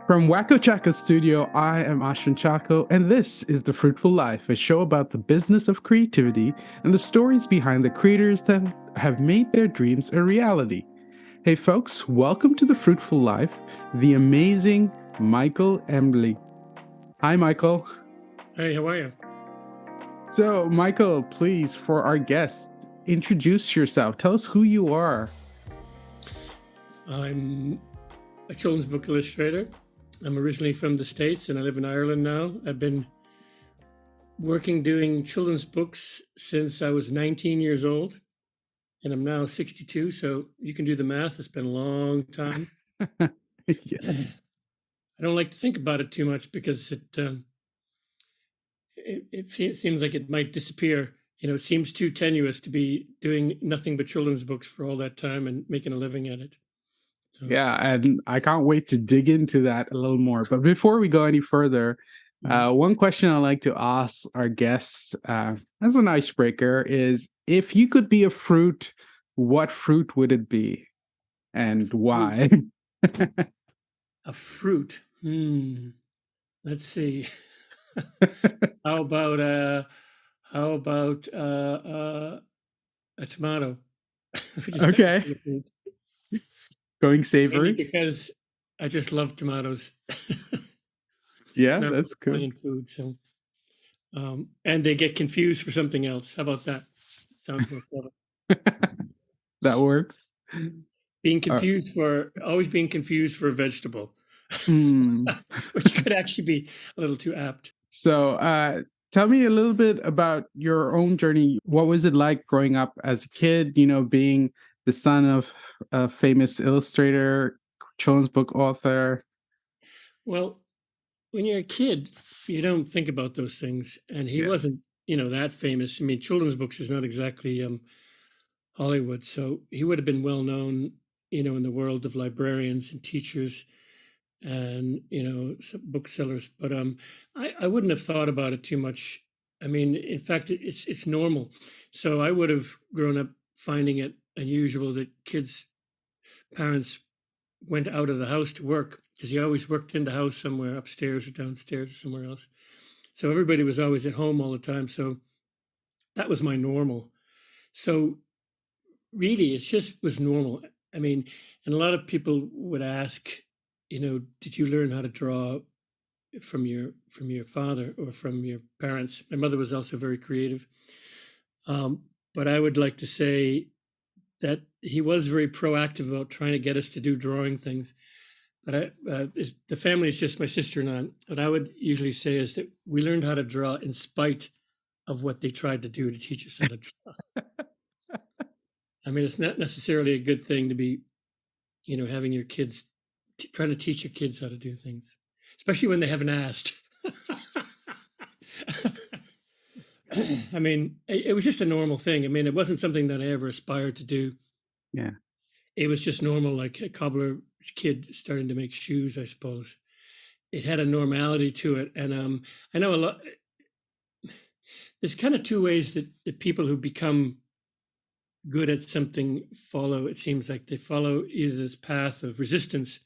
From Wacko Chacko Studio, I am Ashwin Chacko, and this is The Fruitful Life, a show about the business of creativity and the stories behind the creators that have made their dreams a reality. Hey, folks, welcome to The Fruitful Life, the amazing Michael Emberly. Hi, Michael. Hey, how are you? So, Michael, please, for our guest, introduce yourself. Tell us who you are. I'm a children's book illustrator. I'm originally from the States and I live in Ireland now. I've been working doing children's books since I was 19 years old, and I'm now 62. So you can do the math. It's been a long time. Yes. I don't like to think about it too much because it seems like it might disappear. It seems too tenuous to be doing nothing but children's books for all that time and making a living at it. So, Yeah, and I can't wait to dig into that a little more. But before we go any further, one question I like to ask our guests as an icebreaker is if you could be a fruit, what fruit would it be and fruit. why? A fruit. Let's see. How about a tomato? Which is Okay. technically a fruit. It's going Maybe savory. because I just love tomatoes. Yeah, Not that's really cool. Italian food, so and they get confused for something else. How about that? Sounds more clever. That works. Uh, Always being confused for a vegetable, mm. which could actually be a little too apt. So, tell me a little bit about your own journey. What was it like growing up as a kid, being the son of a famous illustrator, children's book author? Well, when you're a kid, you don't think about those things, and he Yeah. wasn't, that famous. I mean, children's books is not exactly Hollywood. So he would have been well known, in the world of librarians and teachers and some booksellers. But I wouldn't have thought about it too much. I mean, in fact, it's normal. So I would have grown up finding it unusual that parents went out of the house to work because he always worked in the house somewhere upstairs or downstairs or somewhere else. So everybody was always at home all the time. So that was my normal. So really, it just was normal. I mean, and a lot of people would ask, did you learn how to draw from your father or from your parents? My mother was also very creative, but I would like to say that he was very proactive about trying to get us to do drawing things. But the family is just my sister and I. What I would usually say is that we learned how to draw in spite of what they tried to do to teach us how to draw. I mean, it's not necessarily a good thing to be having your kids trying to teach your kids how to do things, especially when they haven't asked. I mean, it was just a normal thing. I mean, it wasn't something that I ever aspired to do. Yeah. It was just normal, like a cobbler kid starting to make shoes, I suppose. It had a normality to it. And I know a lot, there's kind of two ways that people who become good at something follow. It seems like they follow either this path of resistance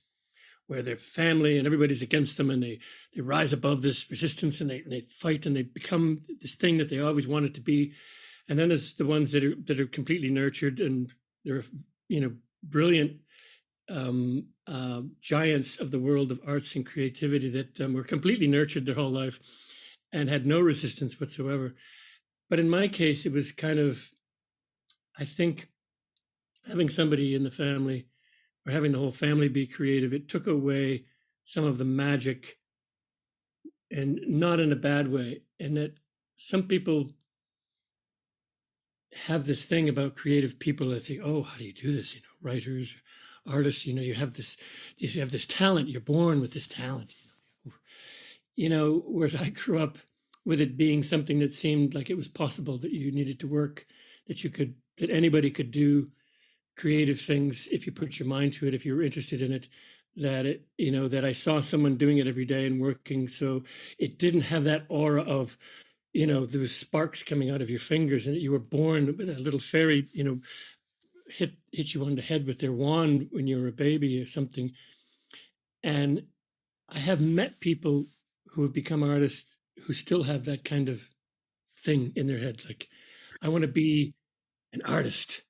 where their family and everybody's against them and they rise above this resistance and they fight and they become this thing that they always wanted to be. And then there's the ones that are completely nurtured and they're brilliant giants of the world of arts and creativity that were completely nurtured their whole life and had no resistance whatsoever. But in my case, it was kind of, I think, having somebody in the family or having the whole family be creative, it took away some of the magic, and not in a bad way. And that some people have this thing about creative people that think, oh, how do you do this? Writers, artists, you have this talent, you're born with this talent. Whereas I grew up with it being something that seemed like it was possible, that you needed to work, that anybody could do creative things if you put your mind to it, if you were interested in it, that I saw someone doing it every day and working. So it didn't have that aura of, there was sparks coming out of your fingers and that you were born with a little fairy, hit you on the head with their wand when you were a baby or something. And I have met people who have become artists who still have that kind of thing in their heads. Like, I want to be an artist,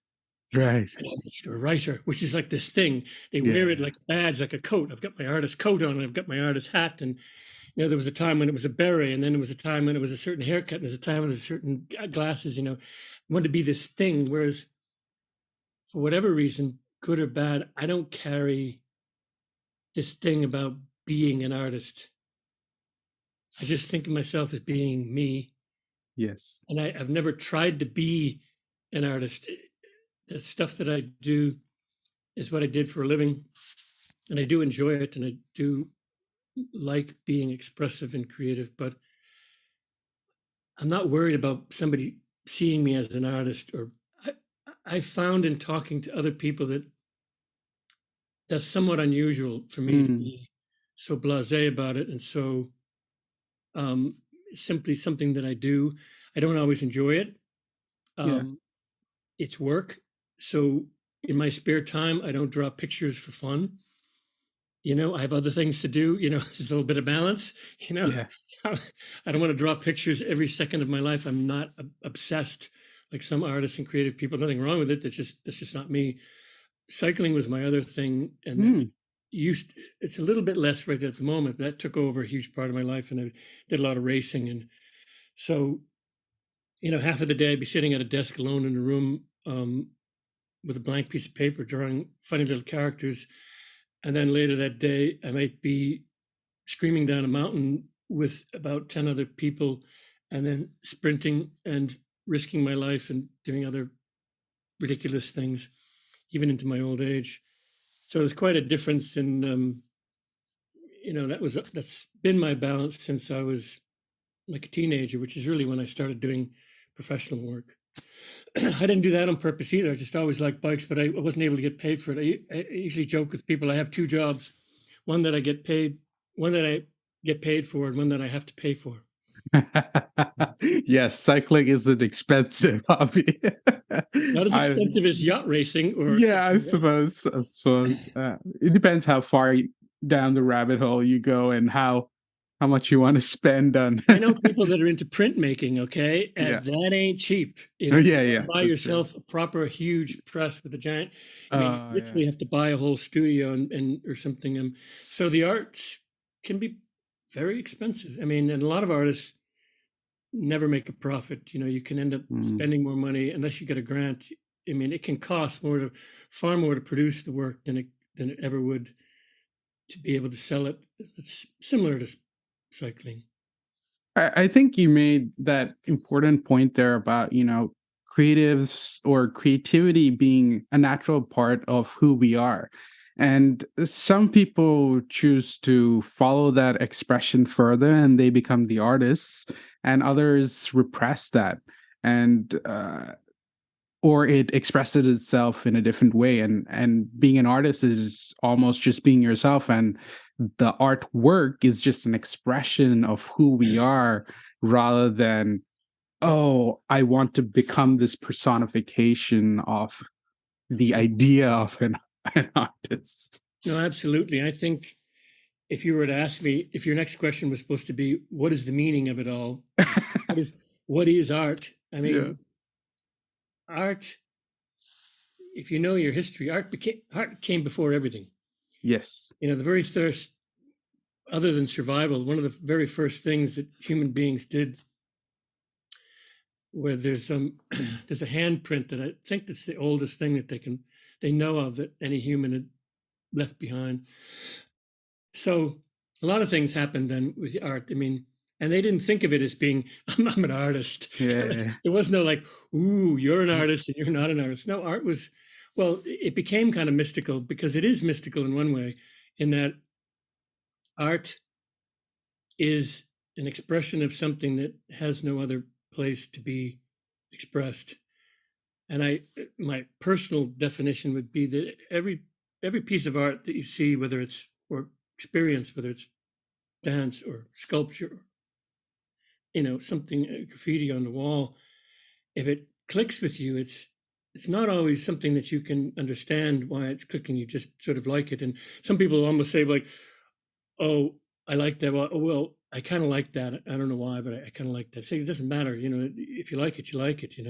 Right. an artist or a writer, which is like this thing. They wear it Yeah. like a badge, like a coat. I've got my artist coat on, and I've got my artist hat. And, there was a time when it was a beret, and then there was a time when it was a certain haircut, and there's a time when there's certain glasses, I wanted to be this thing. Whereas for whatever reason, good or bad, I don't carry this thing about being an artist. I just think of myself as being me. Yes. And I've never tried to be an artist. The stuff that I do is what I did for a living, and I do enjoy it, and I do like being expressive and creative, but I'm not worried about somebody seeing me as an artist. Or I, I found in talking to other people that that's somewhat unusual for me to Mm. be so blasé about it, and so um, simply something that I do. I don't always enjoy it. Yeah. Um, it's work. So in my spare time, I don't draw pictures for fun. I have other things to do, there's a little bit of balance, you know. Yeah. I don't want to draw pictures every second of my life. I'm not obsessed like some artists and creative people. Nothing wrong with it. That's just not me. Cycling was my other thing, and that's Mm. used it's a little bit less right at the moment, but that took over a huge part of my life, and I did a lot of racing. And so, half of the day I'd be sitting at a desk alone in a room, with a blank piece of paper drawing funny little characters. And then later that day, I might be screaming down a mountain with about 10 other people, and then sprinting and risking my life and doing other ridiculous things, even into my old age. So there's quite a difference in, that's been my balance since I was like a teenager, which is really when I started doing professional work. I didn't do that on purpose either. I just always liked bikes, but I wasn't able to get paid for it. I usually joke with people I have two jobs, one that I get paid, one that I get paid for, and one that I have to pay for. Yes, cycling is an expensive hobby. Not as I expensive as yacht racing or Yeah, I something else. suppose. I suppose it depends how far down the rabbit hole you go and how much you want to spend on. I know people that are into printmaking, okay, Yeah. and that ain't cheap. Oh, If you yeah, want yeah, to buy that's true. yourself a proper huge press with a giant, you Oh, yeah. literally have to buy a whole studio and or something. So the arts can be very expensive. And a lot of artists never make a profit. You can end up Mm. spending more money unless you get a grant. It can cost far more to produce the work than it ever would to be able to sell it. It's similar to cycling. I think you made that important point there about, creatives or creativity being a natural part of who we are. And some people choose to follow that expression further and they become the artists, and others repress that. And or it expresses itself in a different way, and being an artist is almost just being yourself, and the artwork is just an expression of who we are, rather than, oh, I want to become this personification of the idea of an artist. No, absolutely. I think if you were to ask me, if your next question was supposed to be, what is the meaning of it all? What is art? Yeah. Art, if you know your history, art came before everything. Yes. The very first, other than survival, one of the very first things that human beings did, where there's there's a handprint that I think that's the oldest thing that they know of that any human had left behind. So a lot of things happened then with the art. And they didn't think of it as being, I'm an artist. Yeah. There was no like, ooh, you're an artist and you're not an artist. No, art was, well, it became kind of mystical because it is mystical in one way, in that art is an expression of something that has no other place to be expressed. And my personal definition would be that every piece of art that you see, whether it's or experience, whether it's dance or sculpture, something graffiti on the wall, if it clicks with you, it's not always something that you can understand why it's clicking. You just sort of like it. And some people almost say like, oh, I like that. Well, I kind of like that. I don't know why, but I kind of like that. Say it doesn't matter, if you like it, you like it. It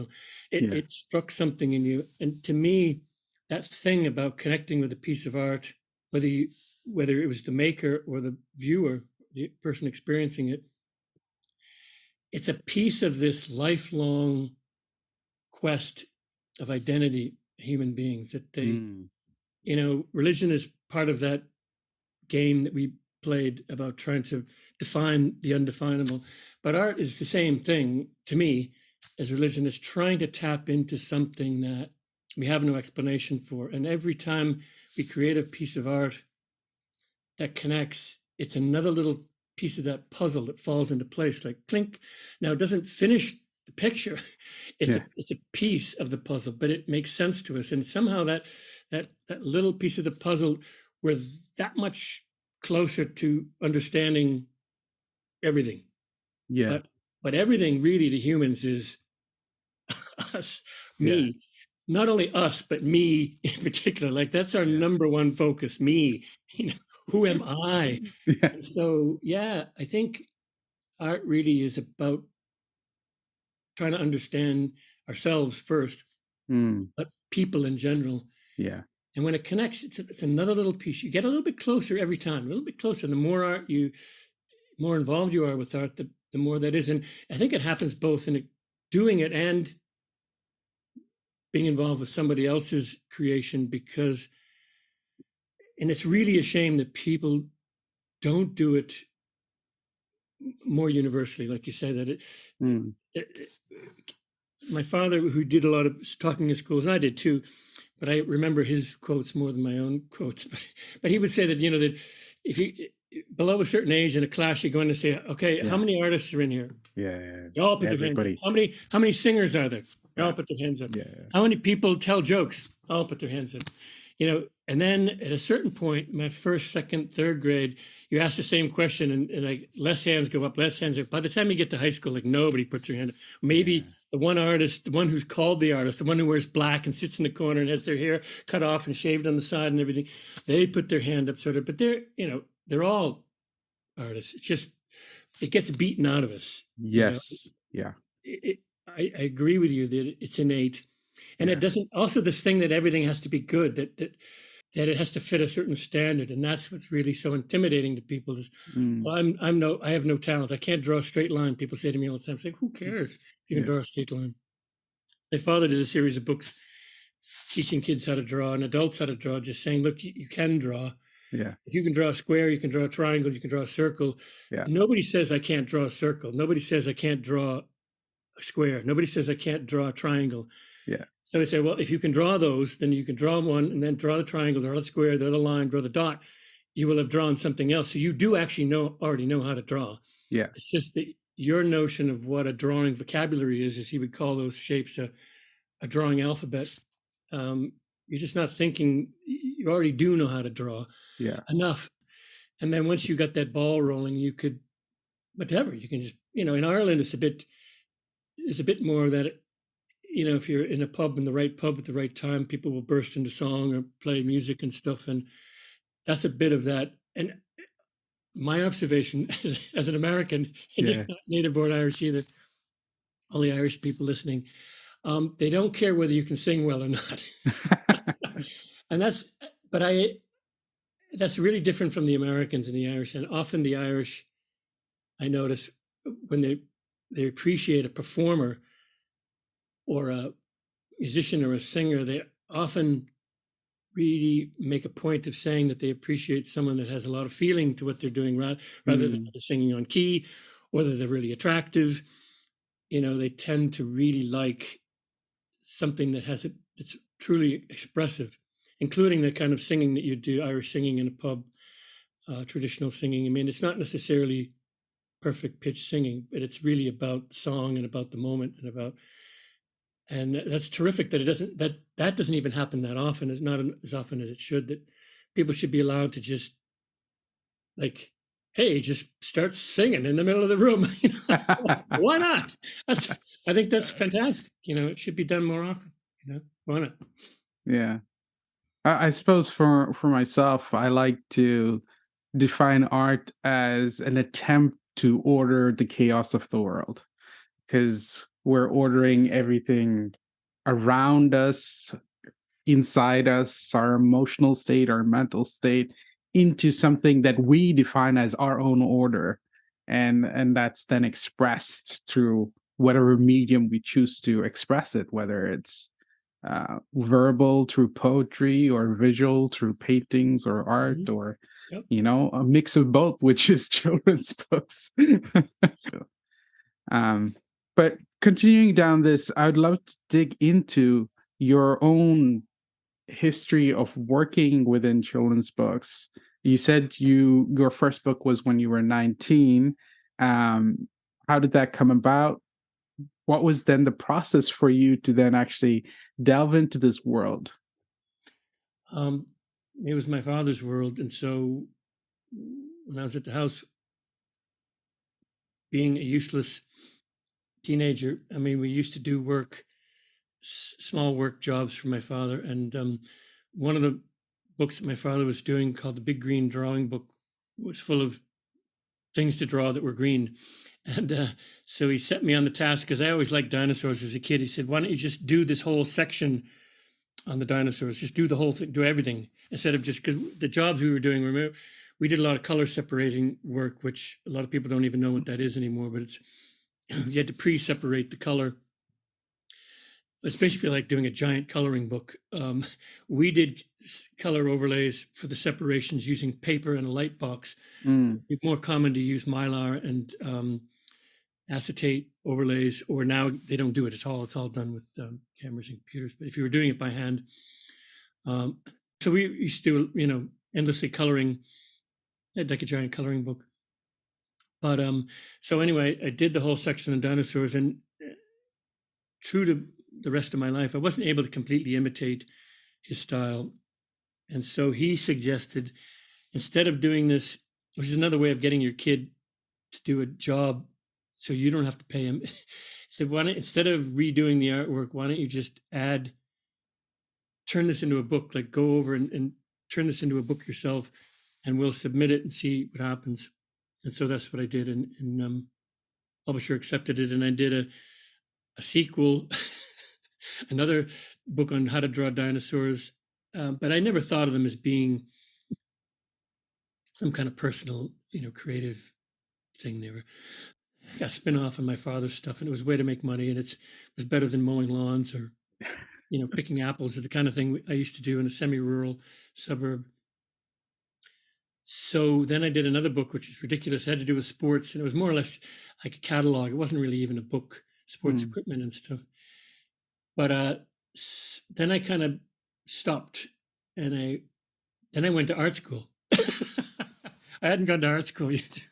Yeah. it struck something in you, and to me, that thing about connecting with a piece of art, whether you whether it was the maker or the viewer, the person experiencing it, it's a piece of this lifelong quest of identity, human beings that Mm. religion is part of that game that we played about trying to define the undefinable. But art is the same thing to me as religion is trying to tap into something that we have no explanation for. And every time we create a piece of art that connects, it's another little piece of that puzzle that falls into place like clink. Now it doesn't finish the picture. Yeah. It's a piece of the puzzle, but it makes sense to us. And somehow that little piece of the puzzle, we're that much closer to understanding everything. Yeah. But everything really to humans is us, Yeah. me. Not only us, but me in particular. Like that's our Yeah. number one focus, me. You know, who am I? Yeah. And so, yeah, I think art really is about trying to understand ourselves first, Mm. but people in general. Yeah. And when it connects, it's another little piece. You get a little bit closer every time, a little bit closer. The more art more involved you are with art, the more that is. And I think it happens both in doing it and being involved with somebody else's creation because, and it's really a shame that people don't do it more universally, like you said, that Mm. it my father, who did a lot of talking in schools, and I did too, but I remember his quotes more than my own quotes. But he would say that that if you below a certain age in a class, you're going to say, "Okay, how Yeah. many artists are in here? Yeah. You all put their hands up. Everybody. How many singers are there? You all Yeah. put their hands up. Yeah. How many people tell jokes? All put their hands up." And then at a certain point, my first, second, third grade, you ask the same question, and like less hands go up, less hands up. By the time you get to high school, like nobody puts their hand up. Maybe Yeah. the one artist, the one who's called the artist, the one who wears black and sits in the corner and has their hair cut off and shaved on the side and everything, they put their hand up, sort of. But they're all artists. It's just it gets beaten out of us. Yes. Yeah. I agree with you that it's innate, and it Yeah. doesn't. Also, this thing that everything has to be good, that it has to fit a certain standard, and that's what's really so intimidating to people. Is Mm. well, I have no talent. I can't draw a straight line. People say to me all the time, "Say, who cares if you can Yeah. draw a straight line?" My father did a series of books teaching kids how to draw and adults how to draw, just saying, "Look, you can draw. Yeah. If you can draw a square, you can draw a triangle, you can draw a circle." Yeah. And nobody says I can't draw a circle. Nobody says I can't draw a square. Nobody says I can't draw a triangle. Yeah. So we say, well, if you can draw those, then you can draw one and then draw the triangle, draw the square, draw the line, draw the dot. You will have drawn something else. So you do actually already know how to draw. Yeah. It's just that your notion of what a drawing vocabulary is he would call those shapes a drawing alphabet. You're just not thinking, you already do know how to draw Yeah. enough. And then once you got that ball rolling, you could, whatever, you can just, in Ireland, it's a bit more that if you're in a pub in the right pub at the right time, people will burst into song or play music and stuff. And that's a bit of that. And my observation as an American, and you're Yeah. not native born Irish either, all the Irish people listening, they don't care whether you can sing well or not. And that's really different from the Americans and the Irish. And often the Irish, I notice when they appreciate a performer or a musician or a singer, they often really make a point of saying that they appreciate someone that has a lot of feeling to what they're doing rather than Mm. they're singing on key or that they're really attractive. They tend to really like something that's truly expressive, including the kind of singing that you do, Irish singing in a pub, traditional singing. I mean, it's not necessarily perfect pitch singing, but it's really about the song and about the moment and that's terrific that that doesn't even happen that often. It's not as often as it should. That people should be allowed to just like, hey, just start singing in the middle of the room. Why not? I think that's fantastic. It should be done more often. Why not? Yeah. I suppose for myself, I like to. define art as an attempt to order the chaos of the world, because we're ordering everything around us, inside us, our emotional state, our mental state, into something that we define as our own order. And that's then expressed through whatever medium we choose to express it, whether it's verbal through poetry, or visual through paintings or art, Mhm. or Yep. a mix of both, which is children's books. um, but continuing down this, I would love to dig into your own history of working within children's books. You said your first book was when you were 19. Um, how did that come about? What was then the process for you to then actually delve into this world? Um, it was my father's world, and so when I was at the house, being a useless teenager, I mean, we used to do work, small work jobs for my father, and one of the books that my father was doing, called the Big Green Drawing Book, was full of things to draw that were green. And so he set me on the task, because I always liked dinosaurs as a kid. He said, "Why don't you just do this whole section on the dinosaurs? Just do the whole thing, do everything, instead of just," because the jobs we were doing, remember, we did a lot of color separating work, which a lot of people don't even know what that is anymore. But it's you had to pre-separate the color. It's basically like doing a giant coloring book. We did color overlays for the separations using paper and a light box. Mm, It's more common to use mylar and acetate overlays, or now they don't do it at all. It's all done with cameras and computers. But if you were doing it by hand, um, so we used to do, endlessly coloring, like a giant coloring book. But so anyway, I did the whole section on dinosaurs, and true to the rest of my life, I wasn't able to completely imitate his style. And so he suggested, instead of doing this, which is another way of getting your kid to do a job so you don't have to pay him. He said, "Why don't, instead of redoing the artwork, why don't you just turn this into a book, like go over and turn this into a book yourself, and we'll submit it and see what happens." And so that's what I did. And publisher accepted it. And I did a sequel, another book on how to draw dinosaurs. But I never thought of them as being some kind of personal, creative thing. They were a spin-off on my father's stuff, and it was a way to make money, and it was better than mowing lawns or picking apples, or the kind of thing I used to do in a semi-rural suburb. So then I did another book, which is ridiculous. It had to do with sports, and it was more or less like a catalog. It wasn't really even a book, sports mm. equipment and stuff. But then I kind of stopped, and then I went to art school. I hadn't gone to art school yet.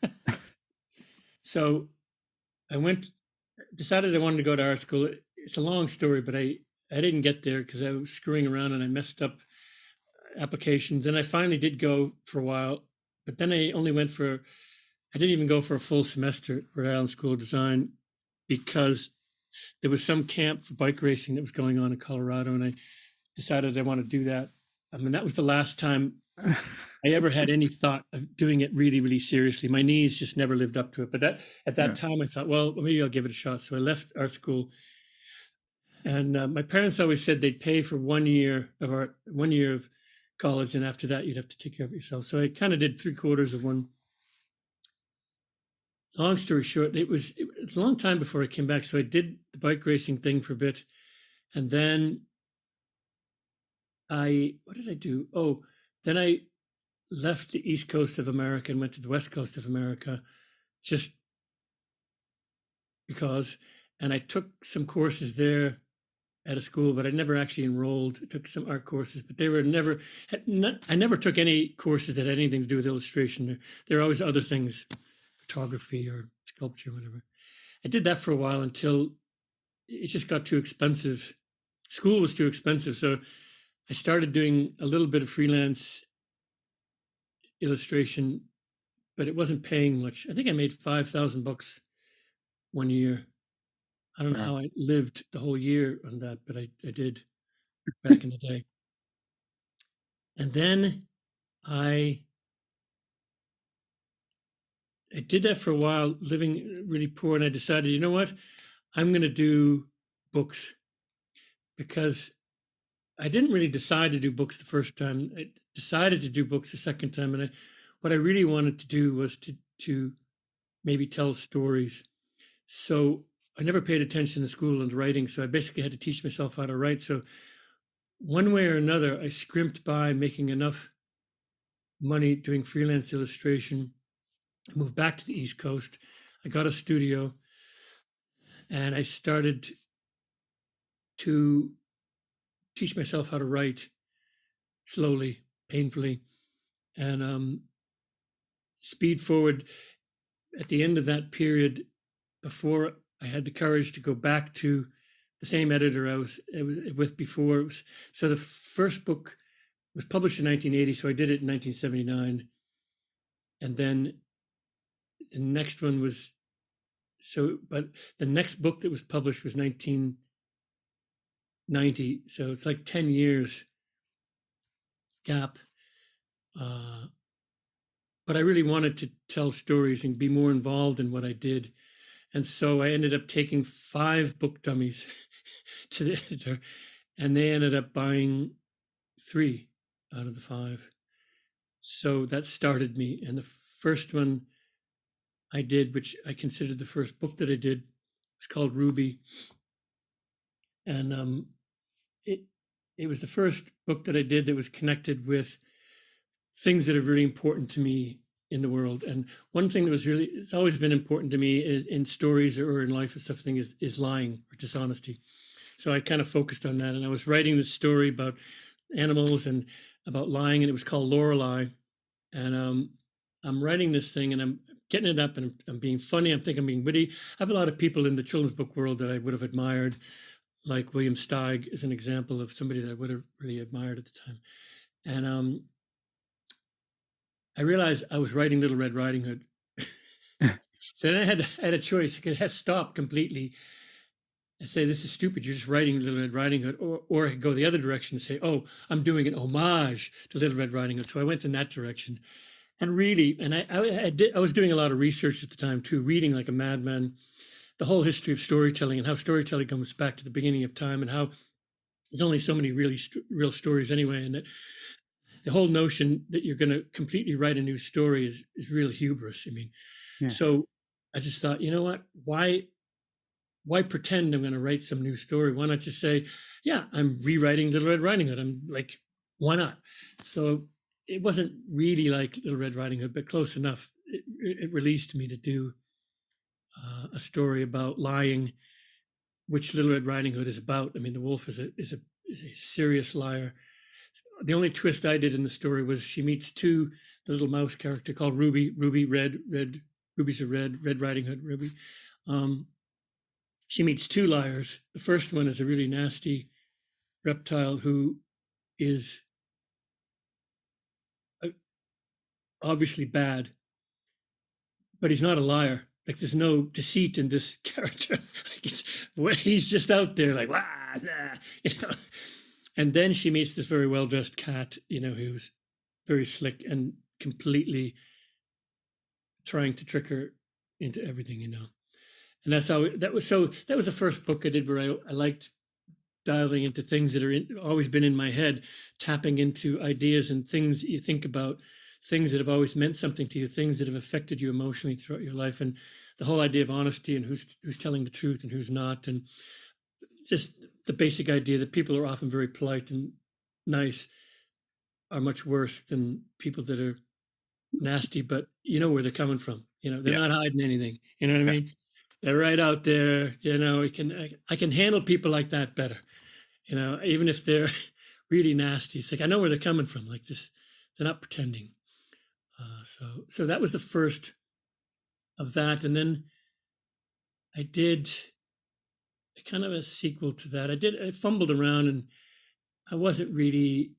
So I decided I wanted to go to art school. It's a long story, but I didn't get there because I was screwing around and I messed up applications. Then I finally did go for a while, but then I didn't even go for a full semester at Rhode Island School of Design, because there was some camp for bike racing that was going on in Colorado, and I decided I want to do that. I mean, that was the last time I ever had any thought of doing it really, really seriously. My knees just never lived up to it. But at that Yeah. time, I thought, well, maybe I'll give it a shot. So I left art school, and my parents always said they'd pay for 1 year of art, 1 year of college, and after that, you'd have to take care of yourself. So I kind of did 3/4 of one. Long story short, it was a long time before I came back. So I did the bike racing thing for a bit, and then what did I do? Oh, then I left the East Coast of America and went to the West Coast of America, just because. And I took some courses there at a school, but I never actually enrolled. I took some art courses, but they were never, I never took any courses that had anything to do with illustration. There are always other things, photography or sculpture, whatever. I did that for a while until it just got too expensive. School was too expensive. So I started doing a little bit of freelance illustration, but it wasn't paying much. I think I made $5,000 1 year. I don't know Wow. how I lived the whole year on that, but I did back in the day. And then I I did that for a while, living really poor, and I decided, you know what, I'm going to do books because I didn't really decide to do books the first time. I decided to do books the second time, and what I really wanted to do was to maybe tell stories. So I never paid attention to school and writing, so I basically had to teach myself how to write. So one way or another, I scrimped by making enough money doing freelance illustration. I moved back to the East Coast. I got a studio, and I started to teach myself how to write slowly, painfully, and speed forward. At the end of that period, before I had the courage to go back to the same editor I was with before. So the first book was published in 1980, so I did it in 1979, and then the next one was but the next book that was published was 1990, so it's like 10 years gap. Uh, but I really wanted to tell stories and be more involved in what I did. And so I ended up taking 5 book dummies to the editor, and they ended up buying 3 out of the 5. So that started me. And the first one I did, which I considered the first book that I did, was called Ruby. And it it was the first book that I did that was connected with things that are really important to me in the world. And one thing that was really, it's always been important to me is in stories or in life and stuff thing is lying or dishonesty. So I kind of focused on that, and I was writing this story about animals and about lying, and it was called Lorelei. And I'm writing this thing, and I'm getting it up, and I'm being funny. I'm thinking I'm being witty. I have a lot of people in the children's book world that I would have admired, like William Steig is an example of somebody that I would have really admired at the time. And I realized I was writing Little Red Riding Hood. So then I had a choice. I could stop completely and say, this is stupid. You're just writing Little Red Riding Hood. Or I could go the other direction and say, oh, I'm doing an homage to Little Red Riding Hood. So I went in that direction. And really, and I was doing a lot of research at the time too, reading like a madman, the whole history of storytelling and how storytelling comes back to the beginning of time and how there's only so many really real stories anyway. And that the whole notion that you're going to completely write a new story is real hubris. I mean, Yeah. so I just thought, you know what, why pretend I'm going to write some new story? Why not just say, yeah, I'm rewriting Little Red Riding Hood. I'm like, why not? So it wasn't really like Little Red Riding Hood, but close enough. It released me to do a story about lying, which Little Red Riding Hood is about. I mean, the wolf is a serious liar. The only twist I did in the story was she meets the little mouse character called Ruby. Ruby, red. Ruby's a Red Riding Hood, Ruby. She meets 2 liars. The first one is a really nasty reptile who is obviously bad, but he's not a liar. Like there's no deceit in this character. He's just out there like, wah, nah, you know. And then she meets this very well dressed cat, who's very slick and completely trying to trick her into everything. And that's how that was. So that was the first book I did where I liked diving into things that are always been in my head, tapping into ideas and things that you think about, things that have always meant something to you, things that have affected you emotionally throughout your life, and the whole idea of honesty and who's telling the truth and who's not, and just the basic idea that people are often very polite and nice are much worse than people that are nasty, but you know where they're coming from. They're Yeah. not hiding anything. You know what I Yeah. mean? They're right out there. I can handle people like that better. Even if they're really nasty. It's like I know where they're coming from. Like this, they're not pretending. So that was the first of that, and then I did a kind of a sequel to that. I fumbled around, and I wasn't really.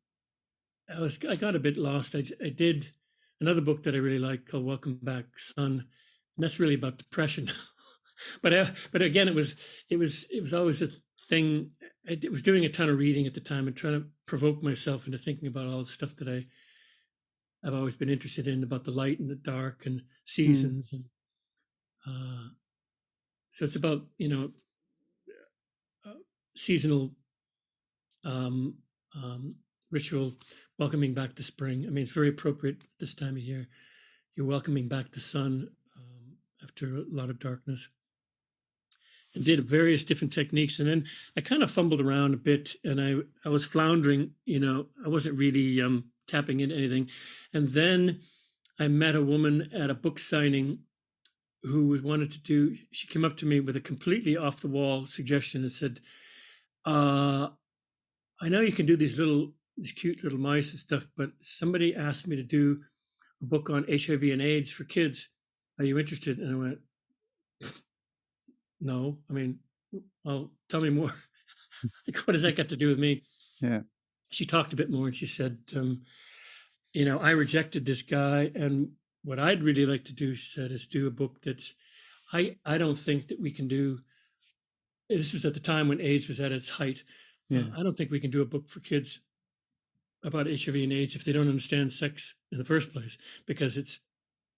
I got a bit lost. I did another book that I really liked called Welcome Back, Son, and that's really about depression. but again, it was always a thing. I was doing a ton of reading at the time and trying to provoke myself into thinking about all the stuff that I I've always been interested in, about the light and the dark and Mm. seasons. And uh, so it's about, uh, seasonal um, um, ritual, welcoming back the spring. I mean, it's very appropriate this time of year. You're welcoming back the sun after a lot of darkness. And did various different techniques. And then I kind of fumbled around a bit, and I was floundering, I wasn't really tapping into anything. And then I met a woman at a book signing who wanted to do, she came up to me with a completely off the wall suggestion and said, uh, I know you can do these cute little mice and stuff, but somebody asked me to do a book on HIV and AIDS for kids. Are you interested? And I went, no. I mean, well, tell me more. Like, what does that got to do with me? Yeah. She talked a bit more and she said, I rejected this guy. And what I'd really like to do, she said, is do a book that's, I don't think that we can do, this was at the time when AIDS was at its height. Yeah. I don't think we can do a book for kids about HIV and AIDS if they don't understand sex in the first place, because it's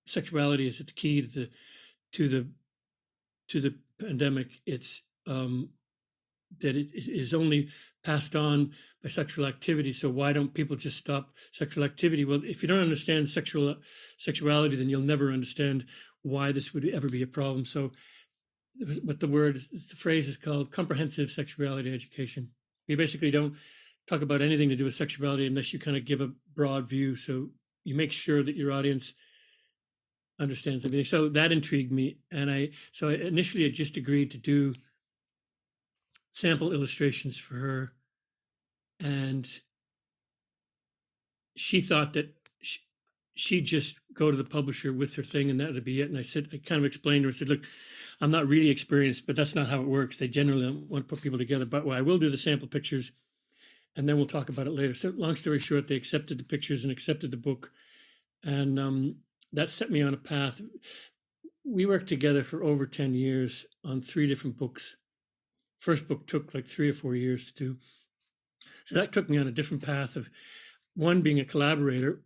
sexuality is the key to the to the pandemic. It's that it is only passed on by sexual activity. So why don't people just stop sexual activity? Well, if you don't understand sexuality, then you'll never understand why this would ever be a problem. So what the phrase is called comprehensive sexuality education. You basically don't talk about anything to do with sexuality unless you kind of give a broad view. So you make sure that your audience understands everything. So that intrigued me. And I initially had just agreed to do sample illustrations for her. And she thought that she'd just go to the publisher with her thing and that would be it. And I kind of explained to her, I said, look, I'm not really experienced, but that's not how it works. They generally don't want to put people together, but I will do the sample pictures and then we'll talk about it later. So long story short, they accepted the pictures and accepted the book. And that set me on a path. We worked together for over 10 years on 3 different books. First book took like 3 or 4 years to do. So that took me on a different path of, one, being a collaborator,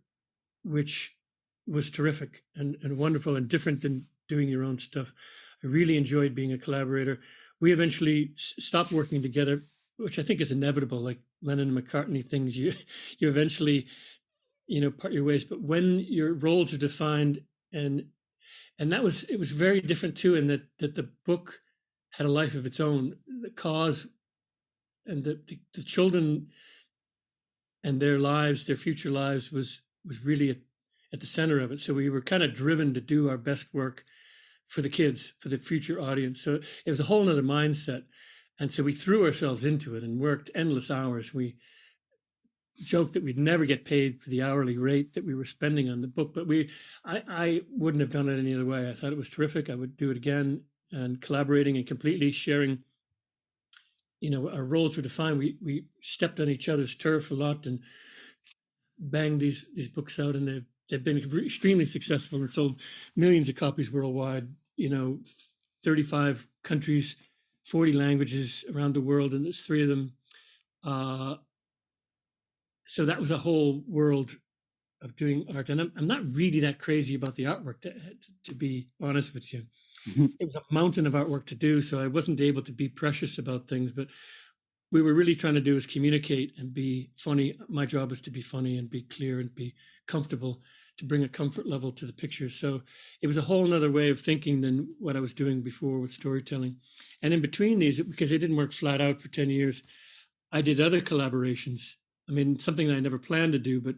which was terrific and wonderful and different than doing your own stuff. I really enjoyed being a collaborator. We eventually stopped working together, which I think is inevitable, like Lennon and McCartney things. You eventually, part your ways. But when your roles are defined, and it was very different too, in that the book had a life of its own. The cause and the children and their lives, their future lives, was really at the center of it. So we were kind of driven to do our best work for the kids, for the future audience. So it was a whole nother mindset. And so we threw ourselves into it and worked endless hours. We joked that we'd never get paid for the hourly rate that we were spending on the book, but I wouldn't have done it any other way. I thought it was terrific. I would do it again, and collaborating and completely sharing. Our roles were defined. We stepped on each other's turf a lot and banged these books out, and they've been extremely successful and sold millions of copies worldwide. 35 countries, 40 languages around the world, and there's 3 of them. So that was a whole world of doing art, and I'm not really that crazy about the artwork, to be honest with you. It was a mountain of artwork to do, so I wasn't able to be precious about things, but we were really trying to do is communicate and be funny. My job was to be funny and be clear and be comfortable, to bring a comfort level to the pictures. So it was a whole nother way of thinking than what I was doing before with storytelling. And in between these, because it didn't work flat out for 10 years, I did other collaborations. I mean, something I never planned to do, but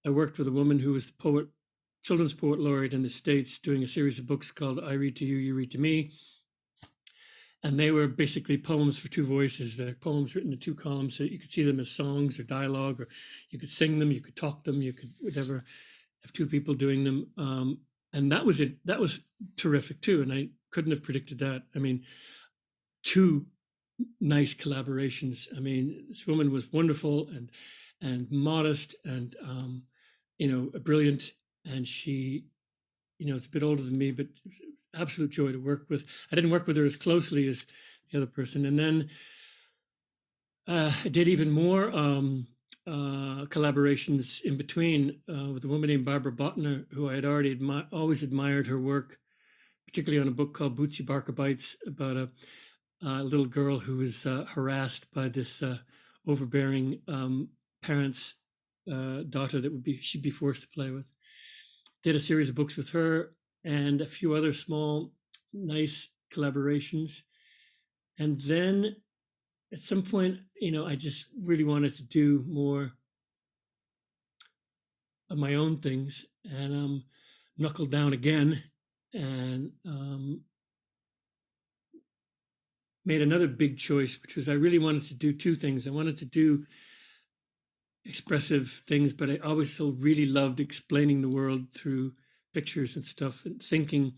I worked with a woman who was the children's poet laureate in the States, doing a series of books called I Read to You, You Read to Me. And they were basically poems for 2 voices. They're poems written in 2 columns, so you could see them as songs or dialogue, or you could sing them, you could talk them, you could whatever, have 2 people doing them. And that was it. That was terrific too. And I couldn't have predicted that. I mean, 2 nice collaborations. I mean, this woman was wonderful and modest and brilliant. And she, it's a bit older than me, but absolute joy to work with. I didn't work with her as closely as the other person. And then I did even more collaborations in between with a woman named Barbara Botner, who I had already always admired her work, particularly on a book called Bootsy Barker Bites about a little girl who was harassed by this overbearing parent's daughter that she'd be forced to play with. Did a series of books with her and a few other small, nice collaborations. And then at some point, I just really wanted to do more of my own things and knuckled down again and made another big choice, which was I really wanted to do two things. I wanted to do expressive things, but I always still really loved explaining the world through pictures and stuff and thinking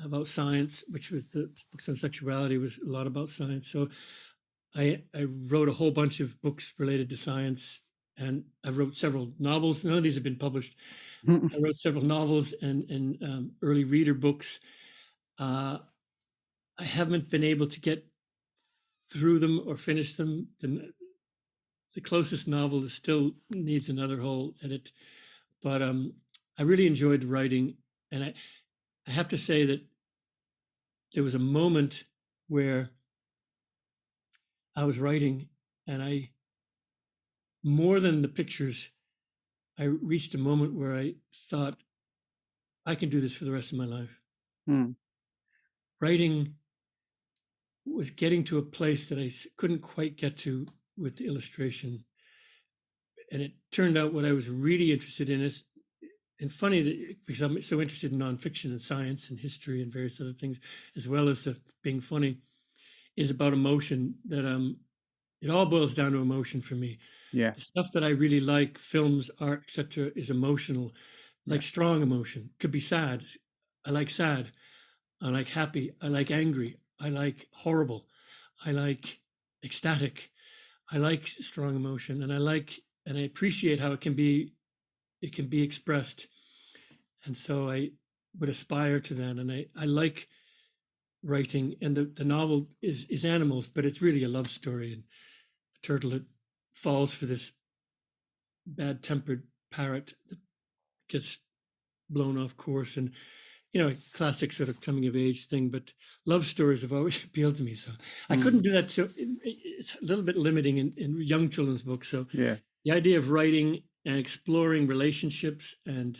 about science, which was the books on sexuality was a lot about science. So I wrote a whole bunch of books related to science, and I wrote several novels. None of these have been published. I wrote several novels and early reader books. I haven't been able to get through them or finish them. The closest novel is still needs another whole edit, but I really enjoyed writing, and I have to say that there was a moment where I was writing, and I more than the pictures, I reached a moment where I thought I can do this for the rest of my life. Mm, Writing was getting to a place that I couldn't quite get to with the illustration. And it turned out what I was really interested in is, and funny that because I'm so interested in nonfiction and science and history and various other things, as well as the being funny, is about emotion. That it all boils down to emotion for me. yeah, The stuff that I really like, films, art, etc., is emotional, yeah, like strong emotion. Could be sad. I like sad. I like happy. I like angry. I like horrible. I like ecstatic. I like strong emotion, and I appreciate how it can be expressed. And so I would aspire to that. And I like writing. And the novel is animals, but it's really a love story. And a turtle that falls for this bad tempered parrot that gets blown off course. And classic sort of coming of age thing, but love stories have always appealed to me. So I couldn't mm, do that. So it's a little bit limiting in young children's books. So yeah, the idea of writing and exploring relationships and,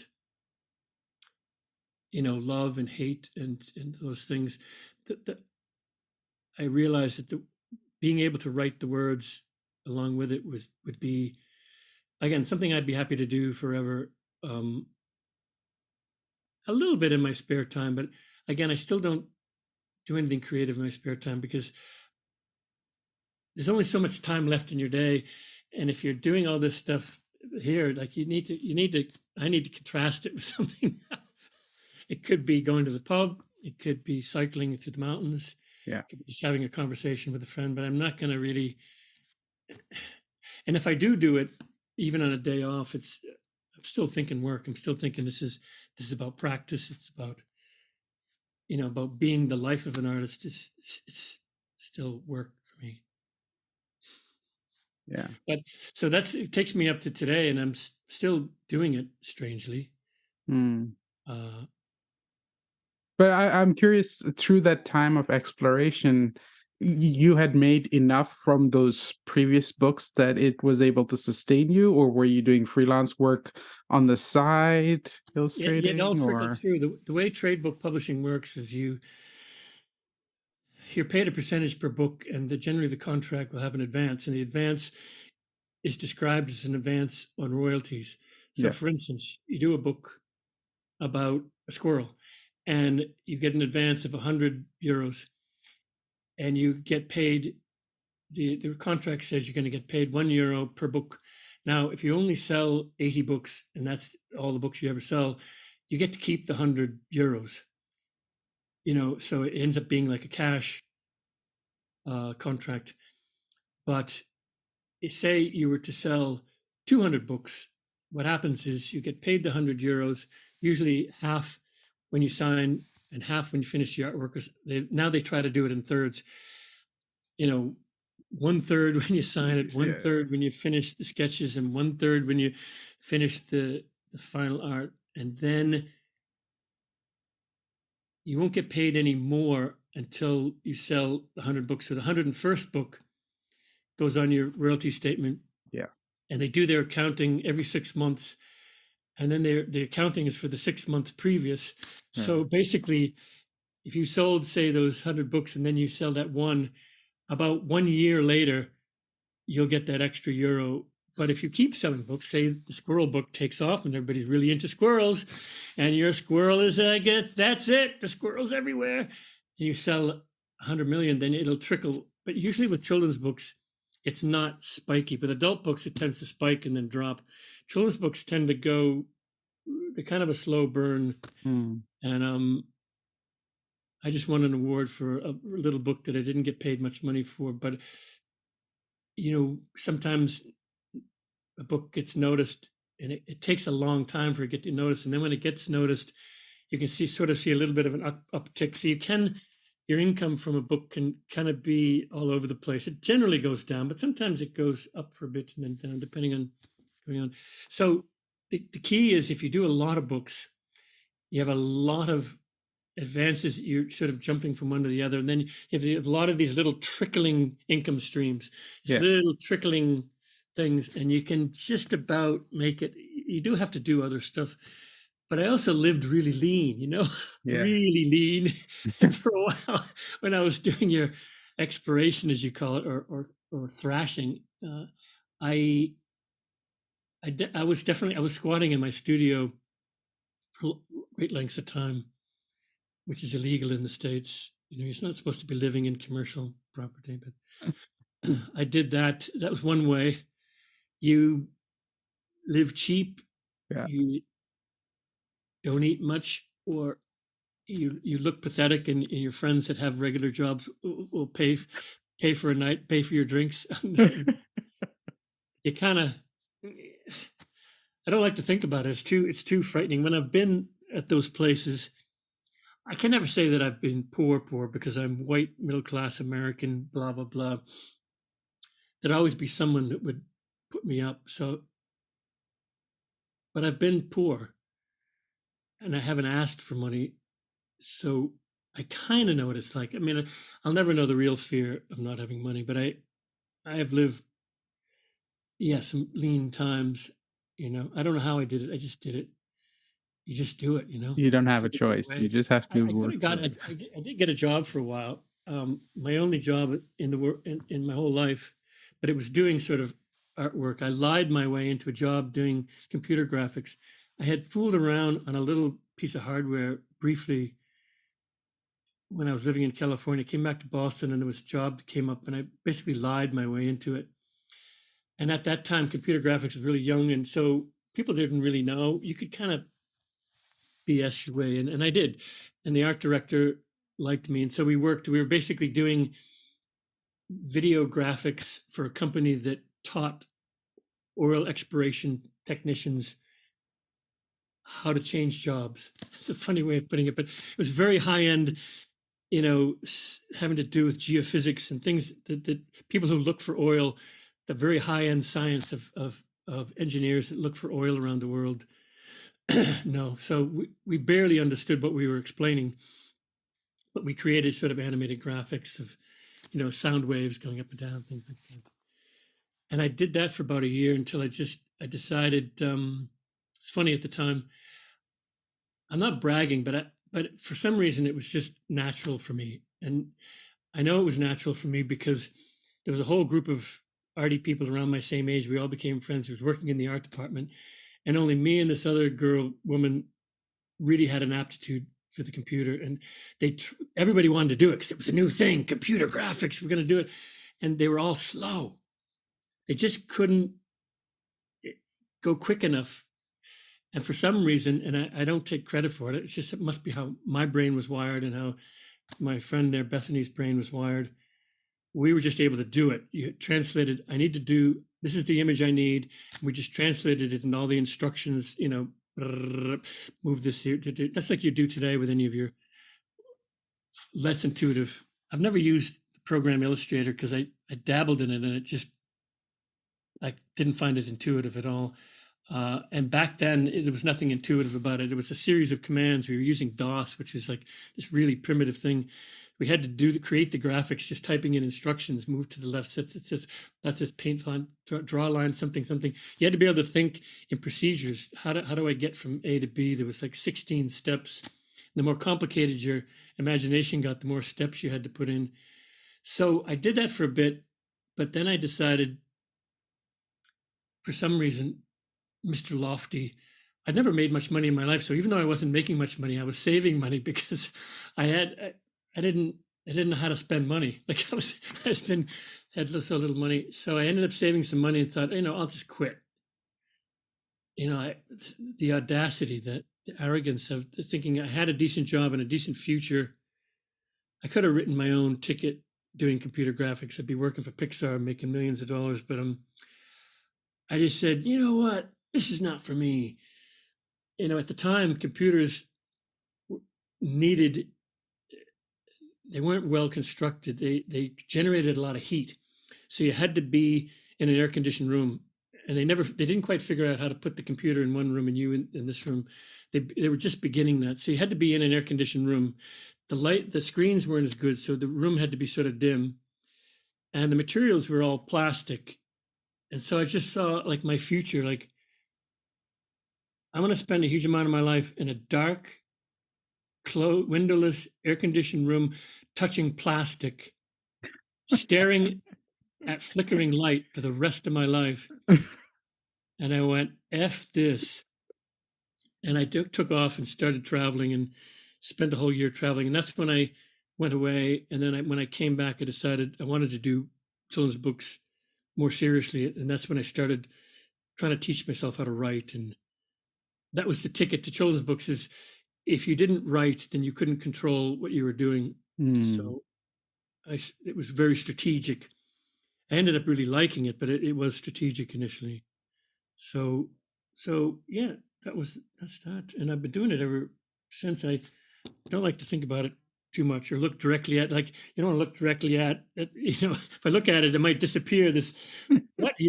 love and hate and those things that I realized that being able to write the words along with it would be, again, something I'd be happy to do forever. Um, a little bit in my spare time, but again, I still don't do anything creative in my spare time because there's only so much time left in your day, and if you're doing all this stuff here, like I need to contrast it with something. It could be going to the pub, it could be cycling through the mountains, yeah, it could be just having a conversation with a friend, but I'm not going to really. And if I do it even on a day off, I'm still thinking work. I'm still thinking this is about practice. It's about about being the life of an artist. It's still work for me. yeah. But so it takes me up to today, and I'm still doing it strangely. Mm. Uh, But I'm curious, through that time of exploration, you had made enough from those previous books that it was able to sustain you, or were you doing freelance work on the side, it all illustrating, trickled or through. The way trade book publishing works is you're paid a percentage per book, and generally the contract will have an advance, and the advance is described as an advance on royalties. So, yeah, for instance, you do a book about a squirrel, and you get an advance of €100, and you get paid. The contract says you're going to get paid €1 per book. Now, if you only sell 80 books, and that's all the books you ever sell, you get to keep the €100. So it ends up being like a cash contract. But say you were to sell 200 books, what happens is you get paid the €100, usually half when you sign and half when you finish the artwork. Now they try to do it in thirds. You know, one third when you sign it, one Yeah. third when you finish the sketches, and one third when you finish the final art. And then you won't get paid any more until you sell 100 books. So the 101st book goes on your royalty statement, Yeah. and they do their accounting every 6 months. And then their accounting is for the 6 months previous. Yeah. So basically, if you sold, say, those 100 books and then you sell that one, about 1 year later, you'll get that extra euro. But if you keep selling books, say the squirrel book takes off and everybody's really into squirrels, and your squirrel is, I guess, that's it, the squirrels everywhere, and you sell 100 million, then it'll trickle. But usually with children's books, it's not spiky. But adult books, it tends to spike and then drop. Children's books tend to go, they're kind of a slow burn. Mm. And I just won an award for a little book that I didn't get paid much money for. But, sometimes a book gets noticed, and it takes a long time for it to get noticed. And then when it gets noticed, you can sort of see a little bit of an uptick. So your income from a book can kind of be all over the place. It generally goes down, but sometimes it goes up for a bit and then down, depending on going on. So the key is, if you do a lot of books, you have a lot of advances, you're sort of jumping from one to the other, and then you have a lot of these little trickling income streams, these Yeah. little trickling things, and you can just about make it. You do have to do other stuff, but I also lived really lean, Yeah. really lean. And for a while, when I was doing your expiration, as you call it, or thrashing, I I was squatting in my studio for great lengths of time, which is illegal in the States. You're not supposed to be living in commercial property, but I did that. That was one way. You live cheap, Yeah. you don't eat much, or you look pathetic, and your friends that have regular jobs will pay for a night, pay for your drinks. You kind of, I don't like to think about it. It's too frightening. When I've been at those places, I can never say that I've been poor, because I'm white, middle class American, blah, blah, blah. There'd always be someone that would put me up. So, but I've been poor and I haven't asked for money. So I kind of know what it's like. I mean, I'll never know the real fear of not having money, but I have lived, some lean times. I don't know how I did it. I just did it. You just do it. You don't You have a figure out a choice. You way. just have to I could work have for got. it. I did get a job for a while. My only job in the work in my whole life, but it was doing sort of artwork. I lied my way into a job doing computer graphics. I had fooled around on a little piece of hardware briefly when I was living in California. Came back to Boston, and there was a job that came up, and I basically lied my way into it. And at that time, computer graphics was really young, and so people didn't really know. You could kind of BS your way, and I did. And the art director liked me, and so we worked. We were basically doing video graphics for a company that taught oil exploration technicians how to change jobs. It's a funny way of putting it, but it was very high end, having to do with geophysics and things that people who look for oil, the very high end science of engineers that look for oil around the world. No, so we barely understood what we were explaining, but we created sort of animated graphics of, sound waves going up and down, things like that. And I did that for about a year until I decided. It's funny at the time. I'm not bragging, but for some reason it was just natural for me, and I know it was natural for me because there was a whole group of arty people around my same age. We all became friends. Who was working in the art department, and only me and this other woman, really had an aptitude for the computer, and everybody wanted to do it because it was a new thing. Computer graphics, we're going to do it, and they were all slow. They just couldn't go quick enough. And for some reason, and I don't take credit for it, it must be how my brain was wired and how my friend there, Bethany's brain was wired. We were just able to do it. You translated, I need to do, this is the image I need. We just translated it in all the instructions, move this here. That's like you do today with any of your less intuitive. I've never used the program Illustrator because I dabbled in it and it just I didn't find it intuitive at all. And back then, there was nothing intuitive about it. It was a series of commands. We were using DOS, which is like this really primitive thing. We had to create the graphics, just typing in instructions, move to the left, that's just paint line, draw a line, something, something. You had to be able to think in procedures. How do I get from A to B? There was like 16 steps. The more complicated your imagination got, the more steps you had to put in. So I did that for a bit, but then I decided, for some reason, Mr. Lofty, I'd never made much money in my life. So even though I wasn't making much money, I was saving money because I didn't know how to spend money. Like had so little money. So I ended up saving some money and thought, I'll just quit. The audacity, the arrogance of thinking I had a decent job and a decent future. I could have written my own ticket doing computer graphics. I'd be working for Pixar, making millions of dollars, but I just said, you know what? This is not for me. At the time, computers needed, they weren't well constructed. They generated a lot of heat. So you had to be in an air conditioned room. And they didn't quite figure out how to put the computer in one room and you in this room. They were just beginning that. So you had to be in an air conditioned room. The screens weren't as good. So the room had to be sort of dim. And the materials were all plastic. And so I just saw like my future, like, I'm going to spend a huge amount of my life in a dark, windowless, air-conditioned room, touching plastic, staring at flickering light for the rest of my life. And I went, F this. And I took off and started traveling and spent a whole year traveling. And that's when I went away. And then when I came back, I decided I wanted to do children's books more seriously. And that's when I started trying to teach myself how to write. And that was the ticket to children's books, is if you didn't write, then you couldn't control what you were doing. So it was very strategic. I ended up really liking it, but it was strategic initially. So yeah, that's that. And I've been doing it ever since. I don't like to think about it too much or look directly at, like, you don't want to look directly at it. If I look at it, it might disappear. What do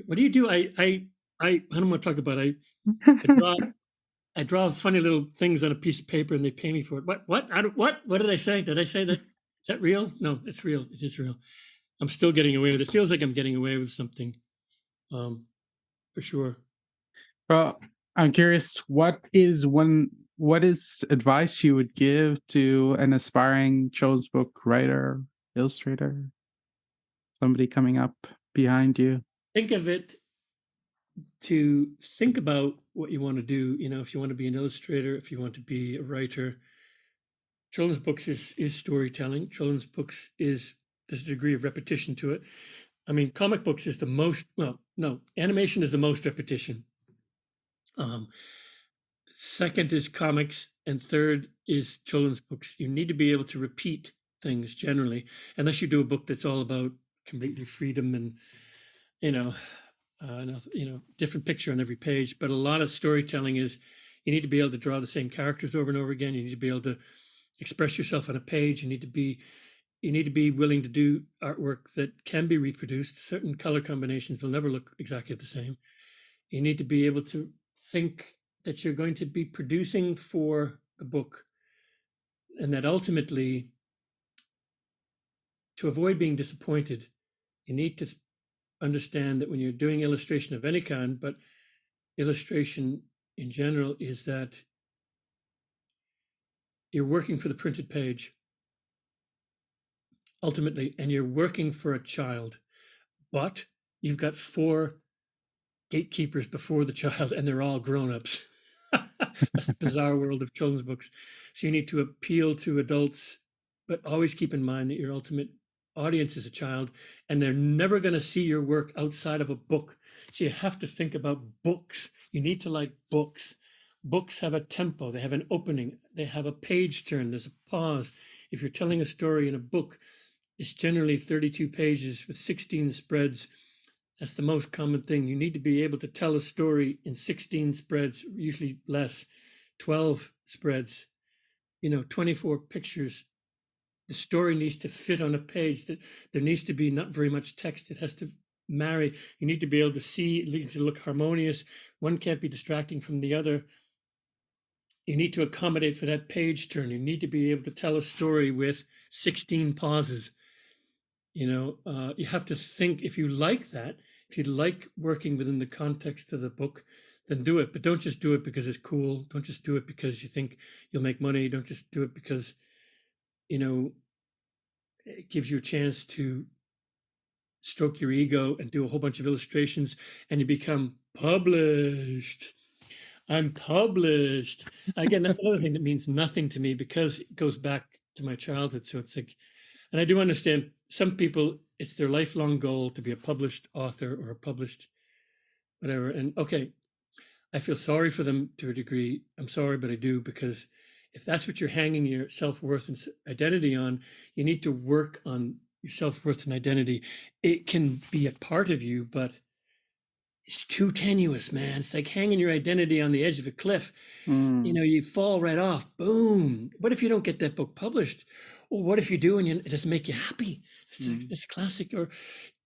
you do? I don't want to talk about it. I draw funny little things on a piece of paper and they pay me for it. What did I say? Did I say that? Is that real? No, it's real. It is real. I'm still getting away with it. It feels like I'm getting away with something, for sure. Well, I'm curious, what is advice you would give to an aspiring children's book writer, illustrator, somebody coming up behind you? Think of it to think about what you want to do. If you want to be an illustrator, if you want to be a writer, children's books is storytelling. Children's books there's a degree of repetition to it. I mean, comic books is the most, well, no, animation is the most repetition. Second is comics, and third is children's books. You need to be able to repeat things generally, unless you do a book that's all about completely freedom and, different picture on every page. But a lot of storytelling is, you need to be able to draw the same characters over and over again. You need to be able to express yourself on a page. You need to be willing to do artwork that can be reproduced. Certain color combinations will never look exactly the same. You need to be able to think that you're going to be producing for the book, and that ultimately, to avoid being disappointed, you need to understand that when you're doing illustration of any kind, but illustration in general, is that you're working for the printed page ultimately, and you're working for a child, but you've got 4 gatekeepers before the child, and they're all grown-ups. That's the bizarre world of children's books. So you need to appeal to adults, but always keep in mind that your ultimate audience is a child, and they're never going to see your work outside of a book. So you have to think about books. You need to like books. Books have a tempo, they have an opening, they have a page turn, there's a pause. If you're telling a story in a book, it's generally 32 pages with 16 spreads. That's the most common thing. You need to be able to tell a story in 16 spreads, usually less, 12 spreads, 24 pictures. The story needs to fit on a page. That there needs to be not very much text. It has to marry. You need to be able to see, it needs to look harmonious. One can't be distracting from the other. You need to accommodate for that page turn. You need to be able to tell a story with 16 pauses. You have to think, if you like that, if you like working within the context of the book, then do it. But don't just do it because it's cool. Don't just do it because you think you'll make money. Don't just do it because, it gives you a chance to stroke your ego and do a whole bunch of illustrations and you become published. I'm published. Again, that's another thing that means nothing to me because it goes back to my childhood. So it's like, and I do understand some people, it's their lifelong goal to be a published author or a published whatever. And okay, I feel sorry for them to a degree. I'm sorry, but I do, because if that's what you're hanging your self-worth and identity on, you need to work on your self-worth and identity. It can be a part of you, but it's too tenuous, man. It's like hanging your identity on the edge of a cliff. You fall right off. Boom. What if you don't get that book published? Or what if you do and it doesn't make you happy? It's classic. Or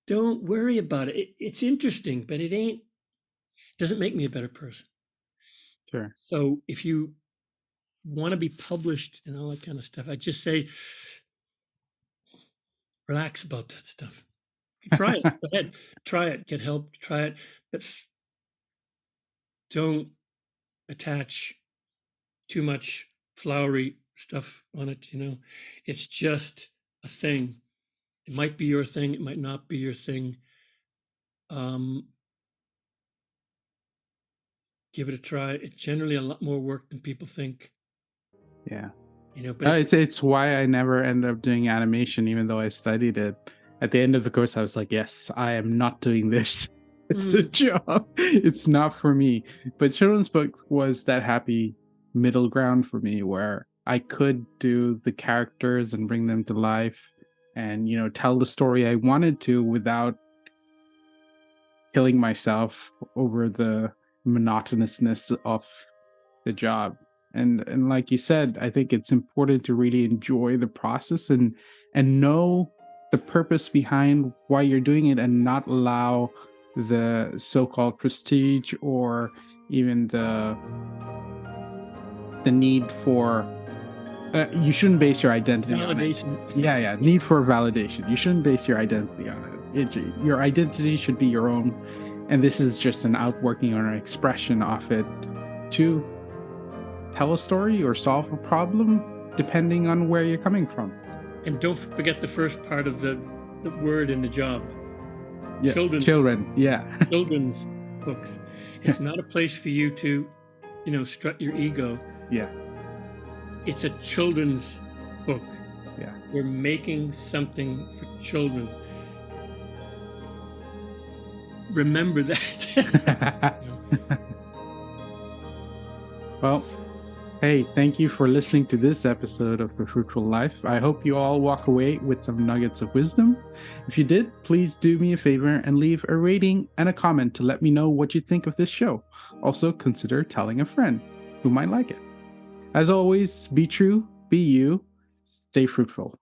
don't worry about it. It's interesting, but it doesn't make me a better person. Sure. So if you want to be published and all that kind of stuff, I just say, relax about that stuff. Try it. Go ahead. Try it. Get help. Try it. But don't attach too much flowery stuff on it. It's just a thing. It might be your thing. It might not be your thing. Give it a try. It's generally a lot more work than people think. Yeah. But it's why I never ended up doing animation, even though I studied it. At the end of the course, I was like, yes, I am not doing this. It's a job. It's not for me. But children's books was that happy middle ground for me where I could do the characters and bring them to life and, tell the story I wanted to without killing myself over the monotonousness of the job. And like you said, I think it's important to really enjoy the process and know the purpose behind why you're doing it and not allow the so-called prestige or even the need for you shouldn't base your identity on it. validation. Yeah, need for validation. You shouldn't base your identity on it. Your identity should be your own, and this is just an outworking or an expression of it to tell a story or solve a problem depending on where you're coming from. And don't forget the first part of the word in the job. Yeah. Children. Yeah. Children's books. It's not a place for you to, strut your ego. Yeah. It's a children's book. Yeah. We're making something for children. Remember that. Well, hey, thank you for listening to this episode of The Fruitful Life. I hope you all walk away with some nuggets of wisdom. If you did, please do me a favor and leave a rating and a comment to let me know what you think of this show. Also, consider telling a friend who might like it. As always, be true, be you, stay fruitful.